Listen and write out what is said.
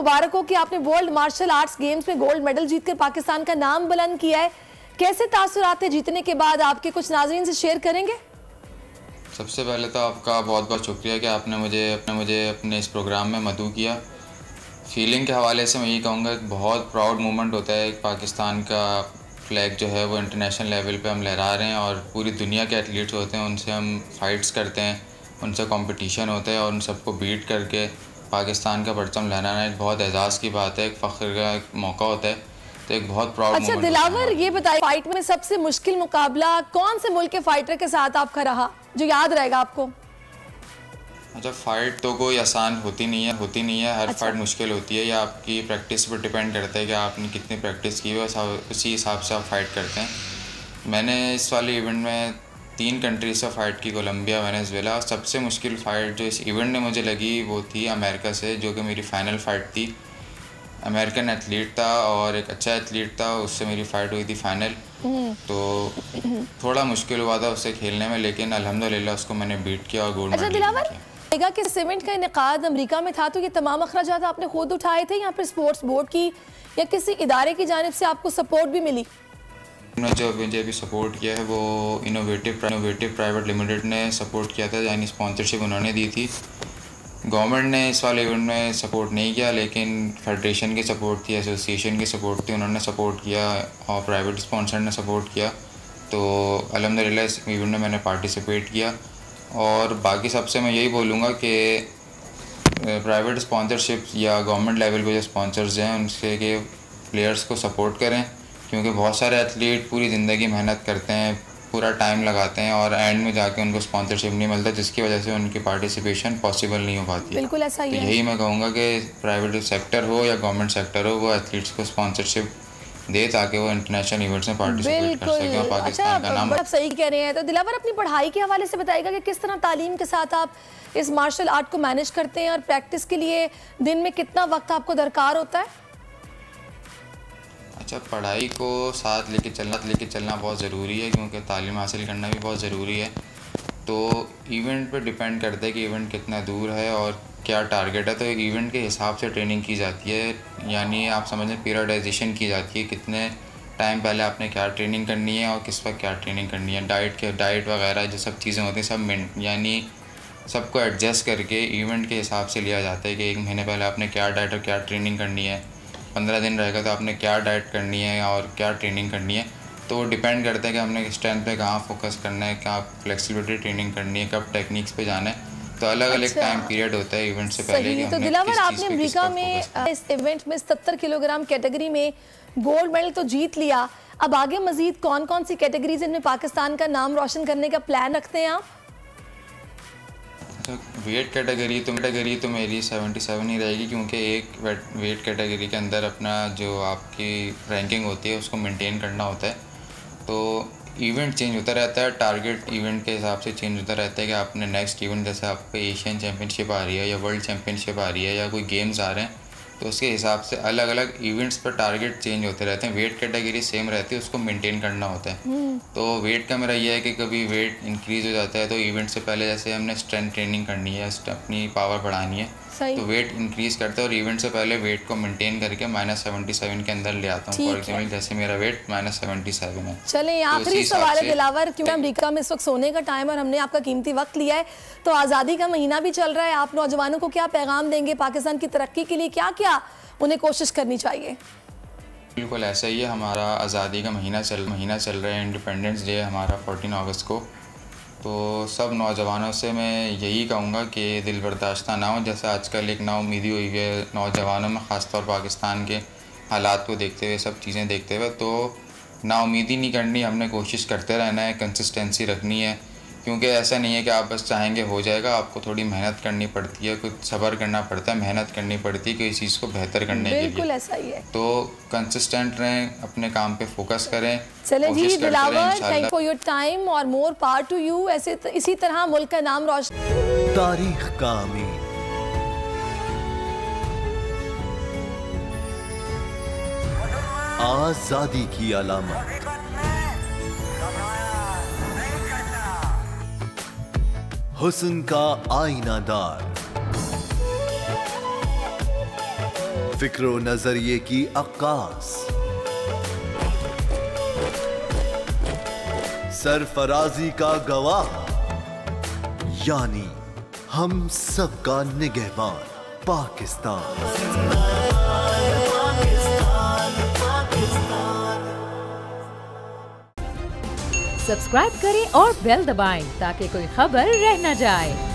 मुबारक हो कि आपने वर्ल्ड मार्शल आर्ट्स गेम्स में गोल्ड मेडल जीतकर पाकिस्तान का नाम बुलंद किया है। कैसे तासुरात थे जीतने के बाद आपके, कुछ नाज़रीन से शेयर करेंगे? सबसे पहले तो आपका बहुत बहुत शुक्रिया कि आपने मुझे अपने इस प्रोग्राम में मदऊ किया। फीलिंग के हवाले से मैं यही कहूँगा कि बहुत प्राउड मोमेंट होता है। पाकिस्तान का फ्लैग जो है वो इंटरनेशनल लेवल पे हम लहरा रहे हैं और पूरी दुनिया के एथलीट्स होते हैं, उनसे हम फाइट्स करते हैं, उनसे कंपटीशन होता है और उन सबको बीट करके पाकिस्तान का परचम लहराना एक बहुत एजाज़ की बात है, एक फ़ख्र का एक मौका होता है। तो एक बहुत प्राउड अच्छा दिलावर, ये बताइए फाइट में सबसे मुश्किल मुकाबला कौन से मुल्क के फाइटर के साथ आपका रहा जो याद रहेगा आपको? अच्छा, फ़ाइट तो कोई आसान होती नहीं है। हर फाइट मुश्किल होती है। या आपकी प्रैक्टिस पर डिपेंड करता है कि आपने कितनी प्रैक्टिस की है, उसी हिसाब से आप फाइट करते हैं। मैंने इस वाले इवेंट में 3 कंट्री से फ़ाइट की, कोलंबिया, वेनेजुएला। और सबसे मुश्किल फ़ाइट जो इस इवेंट में मुझे लगी वो थी अमेरिका से, जो कि मेरी फ़ाइनल फ़ाइट थी। अमेरिकन एथलीट था और एक अच्छा एथलीट था, उससे मेरी फ़ाइट हुई थी फाइनल। तो थोड़ा मुश्किल हुआ था उससे खेलने में, लेकिन अल्हम्दुलिल्लाह उसको मैंने बीट किया और गोल्ड मेडल किया। कि इस इवेंट का इनेकाद अमेरिका में था, तो ये तमाम अखराजात आपने खुद उठाए थे या फिर स्पोर्ट्स बोर्ड की या किसी इदारे की जानिब से आपको सपोर्ट भी मिली? जो मुझे अभी सपोर्ट किया है वो इनोवेटिव प्राइवेट लिमिटेड ने सपोर्ट किया था, यानी स्पॉन्सरशिप उन्होंने दी थी। गवर्नमेंट ने इस वाले इवेंट में सपोर्ट नहीं किया, लेकिन फेडरेशन की सपोर्ट थी, एसोसिएशन की सपोर्ट थी, उन्होंने सपोर्ट किया और प्राइवेट स्पॉन्सर ने सपोर्ट किया। तो अल्हम्दुलिल्लाह इस इवेंट में मैंने पार्टिसिपेट किया। और बाकी सबसे मैं यही बोलूँगा कि प्राइवेट स्पॉन्सरशिप या गवर्नमेंट लेवल पे जो स्पॉन्सर्स हैं उनसे के प्लेयर्स को सपोर्ट करें, क्योंकि बहुत सारे एथलीट पूरी ज़िंदगी मेहनत करते हैं, पूरा टाइम लगाते हैं और एंड में जाके उनको स्पॉन्सरशिप नहीं मिलता, जिसकी वजह से उनकी पार्टिसिपेशन पॉसिबल नहीं हो पाती। बिल्कुल ऐसा ही है। तो यही मैं कहूँगा कि प्राइवेट सेक्टर हो या गवर्नमेंट सेक्टर हो, वो एथलीट्स को स्पॉन्सरशिप दे ताकि वो इंटरनेशनल इवेंट्स में पार्टिसिपेट कर सकें और पाकिस्तान का नाम। आप सही कह रहे हैं। तो दिलावर, अपनी पढ़ाई के हवाले से बताइएगा कि किस तरह तालीम के साथ आप इस मार्शल आर्ट को मैनेज करते हैं और प्रैक्टिस के लिए दिन में कितना वक्त आपको दरकार होता है? अच्छा, पढ़ाई को साथ लेके चलना बहुत ज़रूरी है, क्योंकि तालीम हासिल करना भी बहुत ज़रूरी है। तो इवेंट पे डिपेंड करता है कि इवेंट कितना दूर है और क्या टारगेट है। तो एक इवेंट के हिसाब से ट्रेनिंग की जाती है, यानी आप समझें पीरियडाइजेशन की जाती है, कितने टाइम पहले आपने क्या ट्रेनिंग करनी है और किस वक्त क्या ट्रेनिंग करनी है। डाइट वगैरह जो सब चीज़ें होती हैं सब यानी सबको एडजस्ट करके इवेंट के हिसाब से लिया जाता है कि 1 महीने पहले आपने क्या डाइट और क्या ट्रेनिंग करनी है, 15 दिन रहेगा तो आपने क्या डाइट करनी है और क्या ट्रेनिंग करनी है। तो वो डिपेंड करता है कि हमने स्ट्रेंथ पे कहाँ फोकस करना है, क्या फ्लेक्सिबिलिटी ट्रेनिंग करनी है, कब टेक्निक्स पे जाना है। तो अलग-अलग टाइम पीरियड होता है इवेंट से पहले कि तो दिलावर, आपने अमेरिका में इस इवेंट में 70 किलोग्राम कैटेगरी में गोल्ड मेडल तो जीत लिया। अब आगे मजीद कौन कौन सी कैटेगरीज इनमें पाकिस्तान का नाम रोशन करने का प्लान रखते हैं आप? वेट कैटेगरी तो मेरी 77 ही रहेगी, क्योंकि एक वेट कैटेगरी के अंदर अपना जो आपकी रैंकिंग होती है उसको मेंटेन करना होता है। तो इवेंट चेंज होता रहता है, टारगेट इवेंट के हिसाब से चेंज होता रहता है कि आपने नेक्स्ट इवेंट, जैसे आपको एशियन चैम्पियनशिप आ रही है या वर्ल्ड चैम्पियनशिप आ रही है या कोई गेम्स आ रहे हैं, तो उसके हिसाब से अलग अलग इवेंट्स पर टारगेट चेंज होते रहते हैं। वेट कैटेगरी सेम रहती है, उसको मेंटेन करना होता है। तो वेट का मेरा यह है कि कभी वेट इंक्रीज़ हो जाता है तो इवेंट से पहले जैसे हमने स्ट्रेंथ ट्रेनिंग करनी है, अपनी पावर बढ़ानी है, तो वेट इंक्रीज़ करता है और इवेंट से पहले वेट को मेंटेन करके -77 के अंदर ले आता हूँ। फॉर एग्जाम्पल जैसे मेरा वेट -77 है। चलें, आखिरी सवाल है दिलावर, क्योंकि अमेरिका में इस वक्त सोने का टाइम और हमने आपका कीमती वक्त लिया है, तो आज़ादी का महीना भी चल रहा है, आप नौजवानों को क्या पैगाम देंगे? पाकिस्तान की तरक्की के लिए क्या क्या उन्हें कोशिश करनी चाहिए? बिल्कुल ऐसा ही है, हमारा आज़ादी का महीना चल रहा है, इंडिपेंडेंस डे हमारा 14 अगस्त को। तो सब नौजवानों से मैं यही कहूँगा कि दिल बर्दाश्ता ना हो। जैसे आजकल एक नाउमीदी हुई है नौजवानों में, ख़ासतौर पाकिस्तान के हालात को देखते हुए, सब चीज़ें देखते हुए, तो नाउमीदी नहीं करनी, हमने कोशिश करते रहना है, कंसिस्टेंसी रखनी है, क्योंकि ऐसा नहीं है कि आप बस चाहेंगे हो जाएगा। आपको थोड़ी मेहनत करनी पड़ती है, कुछ सब्र करना पड़ता है, मेहनत करनी पड़ती है किसी चीज़ को बेहतर करने के लिए। बिल्कुल ऐसा ही है। तो कंसिस्टेंट रहें, अपने काम पे फोकस करें। चले जी Dilawar, thank for your time और मोर पावर टू यू। ऐसे इसी तरह मुल्क का नाम रोशन। तारीख का अमीर, आजादी की अलामत, हुस्न का आईनादार, फिक्रो नजरिए की अक्कास, सरफराजी का गवाह, यानी हम सबका निगहबान पाकिस्तान। सब्सक्राइब करें और बेल दबाएं ताकि कोई खबर रह न जाए।